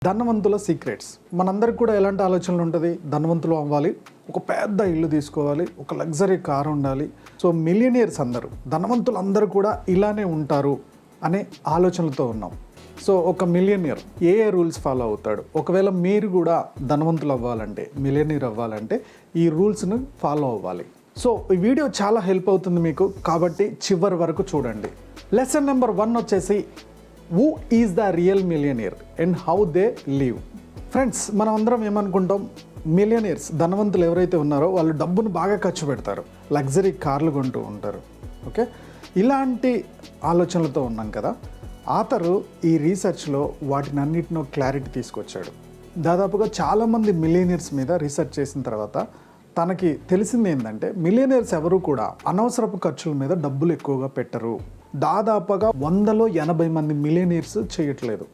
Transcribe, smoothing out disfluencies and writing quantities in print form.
ధనవంతుల సీక్రెట్స్ మనందరికి కూడా ఎలాంటి ఆలోచనలు ఉంటుంది? ధనవంతులు అవ్వాలి, ఒక పెద్ద ఇల్లు తీసుకోవాలి, ఒక లగ్జరీ కార్ ఉండాలి. సో మిలియనియర్స్ అందరూ, ధనవంతులు అందరూ కూడా ఇలానే ఉంటారు అనే ఆలోచనలతో ఉన్నాం. సో ఒక మిలియనియర్ ఏ రూల్స్ ఫాలో అవుతాడు? ఒకవేళ మీరు కూడా ధనవంతులు అవ్వాలంటే, మిలియనియర్ అవ్వాలంటే ఈ రూల్స్ను ఫాలో అవ్వాలి. సో ఈ వీడియో చాలా హెల్ప్ అవుతుంది మీకు, కాబట్టి చివరి వరకు చూడండి. లెసన్ నెంబర్ 1 వచ్చేసి who is the real millionaire and how they live. Friends, మనం అందరం ఏమనుకుంటాం, మిలియనియర్స్ ధనవంతులు ఎవరైతే ఉన్నారో వాళ్ళు డబ్బును బాగా ఖర్చు పెడతారు, లగ్జరీ కార్లు కొంటూ ఉంటారు. ఓకే, ఇలాంటి ఆలోచనలతో ఉన్నాం కదా. ఆథరు ఈ రీసెర్చ్లో వాటిని అన్నిటినో క్లారిటీ తీసుకొచ్చాడు. దాదాపుగా చాలామంది మిలియనియర్స్ మీద రీసెర్చ్ చేసిన తర్వాత తనకి తెలిసింది ఏంటంటే, మిలియనియర్స్ ఎవరు కూడా అనవసరపు ఖర్చుల మీద డబ్బులు ఎక్కువగా పెట్టరు. దాదాపుగా 180 మంది మిలియనియర్స్ చేయట్లేదు.